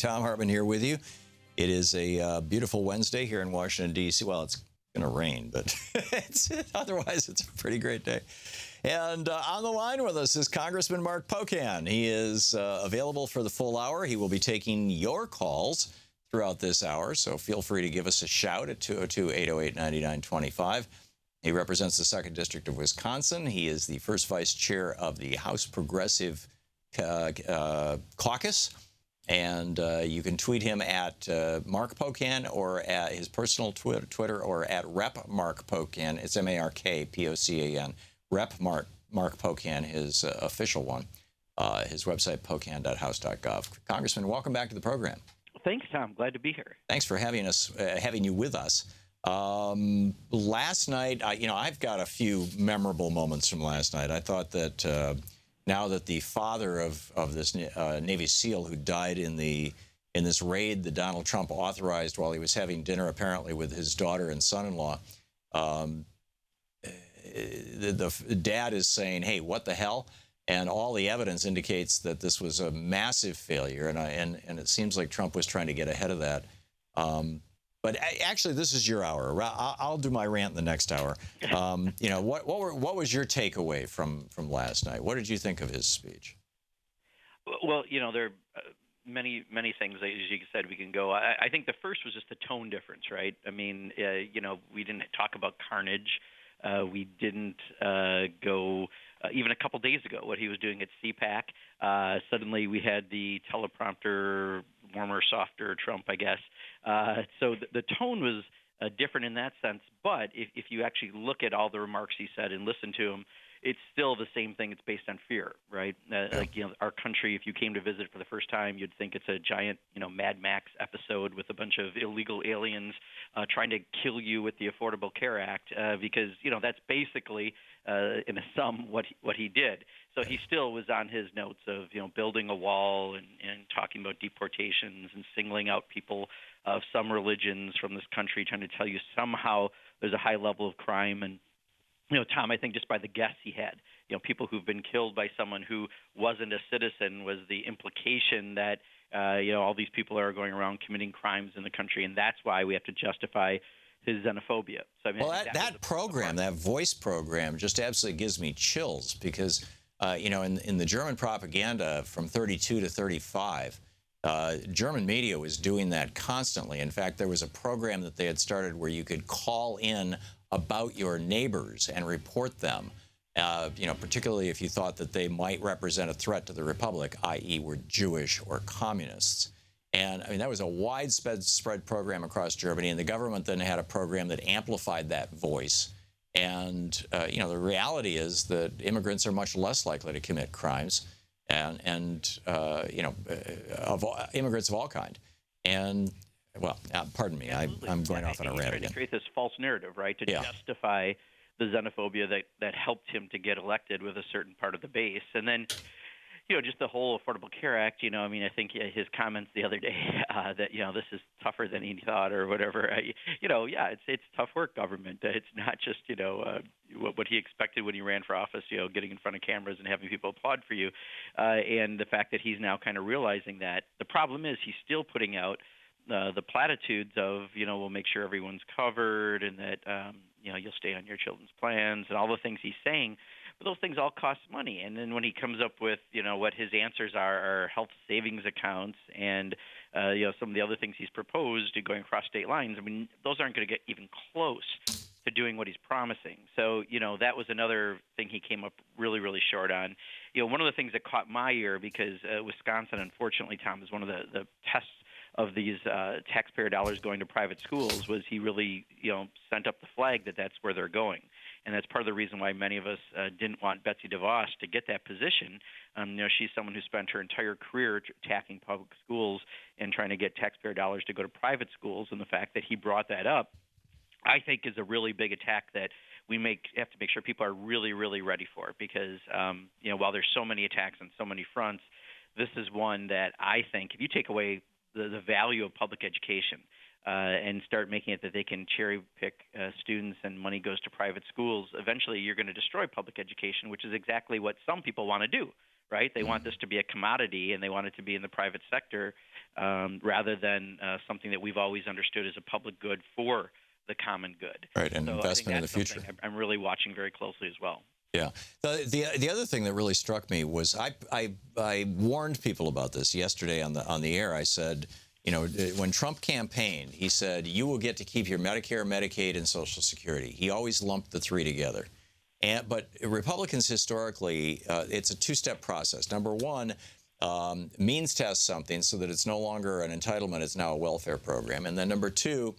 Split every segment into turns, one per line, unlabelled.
Thom Hartmann here with you. It is a beautiful Wednesday here in Washington, D.C. Well, it's going to rain, but otherwise it's a pretty great day. And on the line with us is Congressman Mark Pocan. He is available for the full hour. He will be taking your calls throughout this hour, so feel free to give us a shout at 202-808-9925. He represents the 2nd District of Wisconsin. He is the first vice chair of the House Progressive Caucus. And you can tweet him at Mark Pocan or at his personal Twitter or at Rep Mark Pocan. It's MarkPocan. Rep Mark Pocan, his official one. His website, pocan.house.gov. Congressman, welcome back to the program.
Thanks, Tom. Glad to be here.
Thanks for having you with us. Last night, I've got a few memorable moments from last night. I thought that now that the father of this Navy SEAL who died in this raid that Donald Trump authorized while he was having dinner apparently with his daughter and son-in-law, the dad is saying, "Hey, what the hell?" And all the evidence indicates that this was a massive failure, and it seems like Trump was trying to get ahead of that. But actually, this is your hour. I'll do my rant in the next hour. What was your takeaway from last night? What did you think of his speech?
Well, there are many things, as you said, we can go. I think the first was just the tone difference, right? I mean, we didn't talk about carnage. We didn't go even a couple days ago what he was doing at CPAC. Suddenly we had the teleprompter, warmer, softer Trump, I guess. So the tone was different in that sense. But if you actually look at all the remarks he said and listen to him, it's still the same thing. It's based on fear, right? Our country, if you came to visit for the first time, you'd think it's a giant, Mad Max episode with a bunch of illegal aliens trying to kill you with the Affordable Care Act, because, that's basically, in a sum, what he did. So he still was on his notes of, building a wall and talking about deportations and singling out people of some religions from this country, trying to tell you somehow there's a high level of crime. And Tom, I think just by the guests he had, people who've been killed by someone who wasn't a citizen, was the implication that, all these people are going around committing crimes in the country, and that's why we have to justify his xenophobia. So, I mean,
well, that program, that voice program, just absolutely gives me chills because, in the German propaganda from 32 to 35, German media was doing that constantly. In fact, there was a program that they had started where you could call in about your neighbors and report them, particularly if you thought that they might represent a threat to the republic, i.e. were Jewish or communists. And, that was a widespread program across Germany, and the government then had a program that amplified that voice. And, the reality is that immigrants are much less likely to commit crimes, immigrants of all kind. And well, pardon me, I'm going off on a rant again.
To create this false narrative, right, to justify the xenophobia that helped him to get elected with a certain part of the base. And then, just the whole Affordable Care Act, I think his comments the other day that, this is tougher than he thought or whatever, it's tough work, government. It's not just, what he expected when he ran for office, getting in front of cameras and having people applaud for you. And the fact that he's now kind of realizing that. The problem is he's still putting out the platitudes of, we'll make sure everyone's covered and that, you'll stay on your children's plans and all the things he's saying. But those things all cost money. And then when he comes up with, what his answers are health savings accounts and, some of the other things he's proposed going across state lines, those aren't going to get even close to doing what he's promising. So, that was another thing he came up really, really short on. One of the things that caught my ear, because Wisconsin, unfortunately, Tom, is one of the tests of these taxpayer dollars going to private schools, was he really, sent up the flag that that's where they're going. And that's part of the reason why many of us didn't want Betsy DeVos to get that position. She's someone who spent her entire career attacking public schools and trying to get taxpayer dollars to go to private schools. And the fact that he brought that up, I think, is a really big attack that we have to make sure people are really, really ready for. Because, while there's so many attacks on so many fronts, this is one that I think, if you take away the value of public education and start making it that they can cherry pick students and money goes to private schools, eventually you're going to destroy public education, which is exactly what some people want to do, right? They want this to be a commodity, and they want it to be in the private sector rather than something that we've always understood as a public good for the common good.
Right, and
so
investment in the future.
I'm really watching very closely as well.
Yeah. The other thing that really struck me was I warned people about this yesterday on the air. I said, when Trump campaigned, he said, you will get to keep your Medicare, Medicaid, and Social Security. He always lumped the three together. But Republicans historically, it's a two-step process. Number one, means test something so that it's no longer an entitlement, it's now a welfare program. And then number two,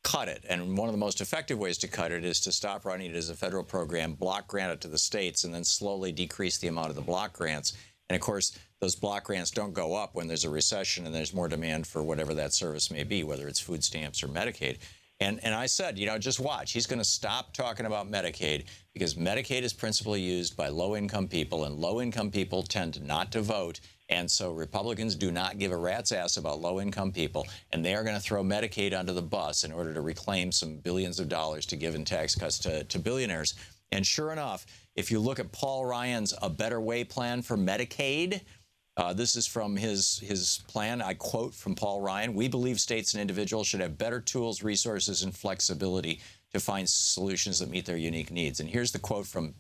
cut it. And one of the most effective ways to cut it is to stop running it as a federal program, block grant it to the states, and then slowly decrease the amount of the block grants. And of course, those block grants don't go up when there's a recession and there's more demand for whatever that service may be, whether it's food stamps or Medicaid. And I said, just watch. He's going to stop talking about Medicaid because Medicaid is principally used by low-income people, and low-income people tend not to vote. And so Republicans do not give a rat's ass about low-income people, and they are going to throw Medicaid under the bus in order to reclaim some billions of dollars to give in tax cuts to billionaires. And sure enough, if you look at Paul Ryan's A Better Way plan for Medicaid, this is from his plan. I quote from Paul Ryan: "We believe states and individuals should have better tools, resources, and flexibility to find solutions that meet their unique needs." And here's the quote from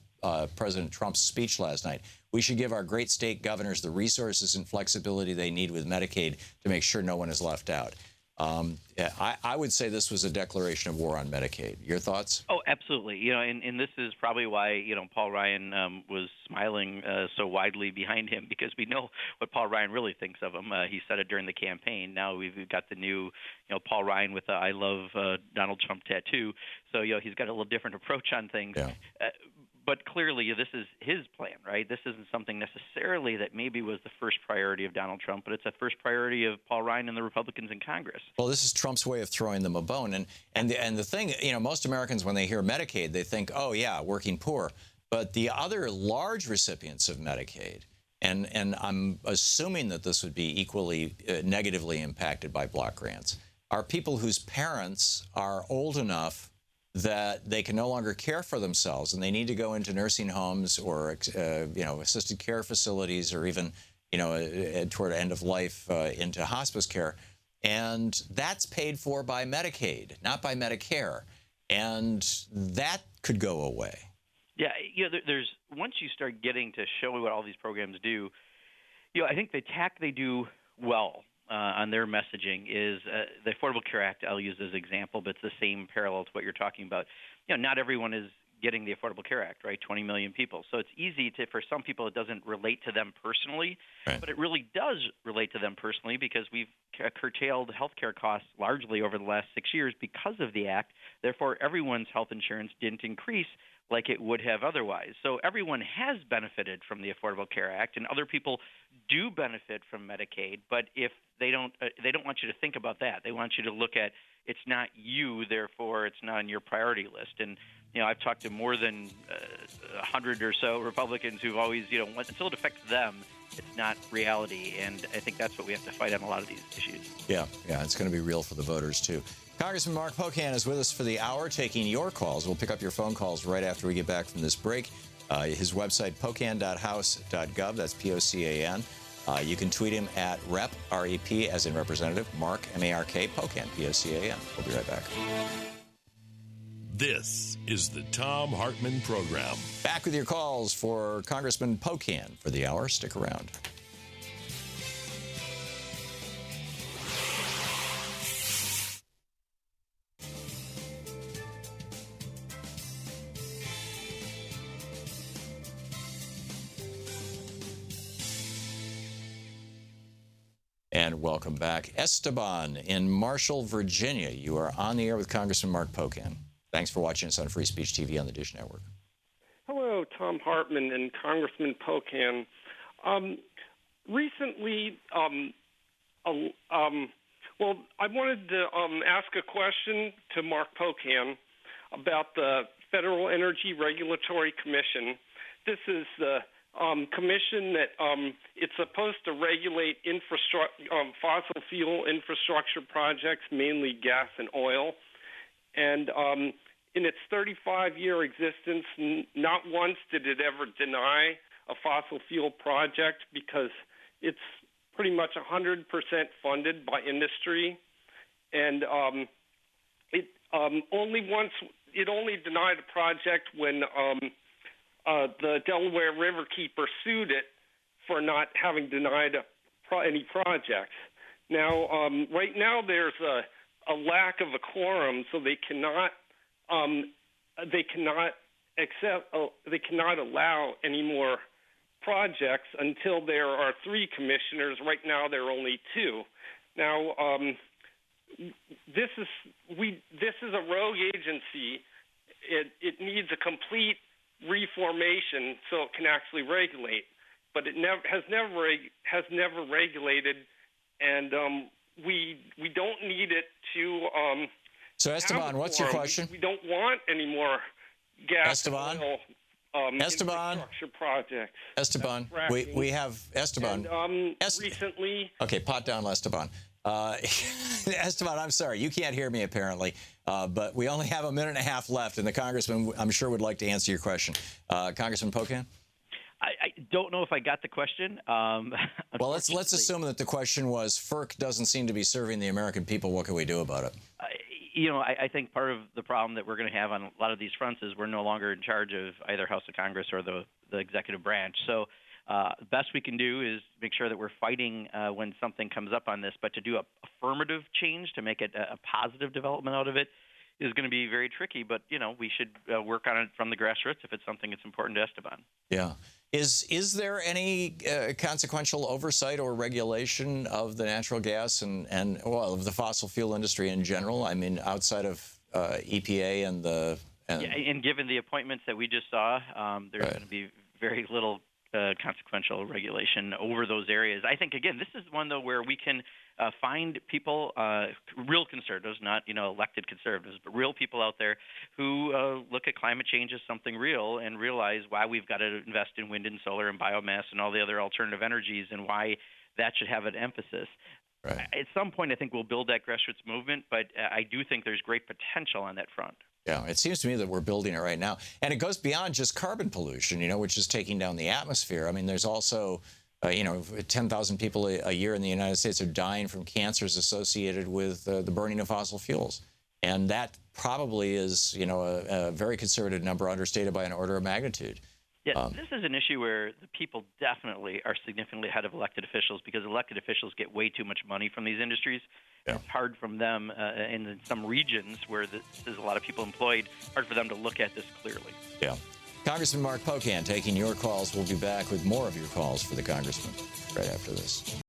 President Trump's speech last night: "We should give our great state governors the resources and flexibility they need with Medicaid to make sure no one is left out." I would say this was a declaration of war on Medicaid. Your thoughts?
Oh, absolutely. And this is probably why, Paul Ryan was smiling so widely behind him, because we know what Paul Ryan really thinks of him. He said it during the campaign. Now we've got the new, Paul Ryan with the I love Donald Trump tattoo. So, he's got a little different approach on things.
Yeah.
But clearly, this is his plan, right? This isn't something necessarily that maybe was the first priority of Donald Trump, but it's a first priority of Paul Ryan and the Republicans in Congress.
Well, this is Trump's way of throwing them a bone. And the thing, most Americans, when they hear Medicaid, they think, oh, yeah, working poor. But the other large recipients of Medicaid, and I'm assuming that this would be equally negatively impacted by block grants, are people whose parents are old enough that they can no longer care for themselves, and they need to go into nursing homes or assisted care facilities, or even toward end of life into hospice care, and that's paid for by Medicaid, not by Medicare, and that could go away.
Yeah, there's once you start getting to show what all these programs do, I think the tack they do well on their messaging is the Affordable Care Act. I'll use as an example, but it's the same parallel to what you're talking about. Not everyone is getting the Affordable Care Act, right? 20 million people. So it's easy for some people, it doesn't relate to them personally, right. But it really does relate to them personally, because we've curtailed healthcare costs largely over the last 6 years because of the act. Therefore, everyone's health insurance didn't increase like it would have otherwise. So everyone has benefited from the Affordable Care Act, and other people do benefit from Medicaid. But if they don't want you to think about that. They want you to look at, it's not you, therefore it's not on your priority list. And I've talked to more than 100 or so Republicans who've always, until it affects them, it's not reality. And I think that's what we have to fight on a lot of these issues. Yeah,
it's going to be real for the voters too. Congressman Mark Pocan is with us for the hour, taking your calls. We'll pick up your phone calls right after we get back from this break. His website, pocan.house.gov. That's P-O-C-A-N. You can tweet him at Rep, R-E-P, as in representative, Mark, M-A-R-K, Pocan, P-O-C-A-N. We'll be right back.
This is the Thom Hartmann Program.
Back with your calls for Congressman Pocan for the hour. Stick around. And welcome back. Esteban in Marshall, Virginia. You are on the air with Congressman Mark Pocan. Thanks for watching us on Free Speech TV on the Dish Network.
Hello, Thom Hartmann and Congressman Pocan. Recently, I wanted to ask a question to Mark Pocan about the Federal Energy Regulatory Commission. This is the commission that it's supposed to regulate fossil fuel infrastructure projects, mainly gas and oil. And in its 35-year existence, not once did it ever deny a fossil fuel project because it's pretty much 100% funded by industry, and it only denied a project when the Delaware Riverkeeper sued it for not having denied any projects. Now, right now there's a lack of a quorum, so they cannot allow any more projects until there are 3 commissioners. Right now there are only 2. Now, this is a rogue agency. It needs a complete reformation so it can actually regulate, but it has never regulated, and we don't need it to.
So Esteban, what's your question?
We don't want any more gas
Esteban?
and oil infrastructure projects.
Esteban, we have Esteban.
And recently.
Okay, pot down, Esteban. Esteban, I'm sorry, you can't hear me apparently, but we only have a minute and a half left, and the congressman, I'm sure, would like to answer your question. Congressman Pocan?
I don't know if I got the question.
Well, let's assume that the question was, FERC doesn't seem to be serving the American people. What can we do about it?
I think part of the problem that we're going to have on a lot of these fronts is we're no longer in charge of either House of Congress or the executive branch. So the best we can do is make sure that we're fighting when something comes up on this, but to do a affirmative change to make it a positive development out of it is going to be very tricky. But, we should work on it from the grassroots if it's something that's important to Esteban.
Yeah. Is there any consequential oversight or regulation of the natural gas and of the fossil fuel industry in general? I mean, outside of EPA and the...
And given the appointments that we just saw, there's going to be very little consequential regulation over those areas. I think, again, this is one, though, where we can find people, real conservatives, not, elected conservatives, but real people out there who look at climate change as something real and realize why we've got to invest in wind and solar and biomass and all the other alternative energies and why that should have an emphasis. Right. At some point, I think we'll build that grassroots movement, but I do think there's great potential on that front.
Yeah, it seems to me that we're building it right now. And it goes beyond just carbon pollution, which is taking down the atmosphere. I mean, there's also, 10,000 people a year in the United States are dying from cancers associated with the burning of fossil fuels. And that probably is, a very conservative number, understated by an order of magnitude.
Yeah, this is an issue where the people definitely are significantly ahead of elected officials because elected officials get way too much money from these industries. Yeah. It's hard from them, and in some regions where there's a lot of people employed, hard for them to look at this clearly.
Yeah. Congressman Mark Pocan taking your calls. We'll be back with more of your calls for the congressman right after this.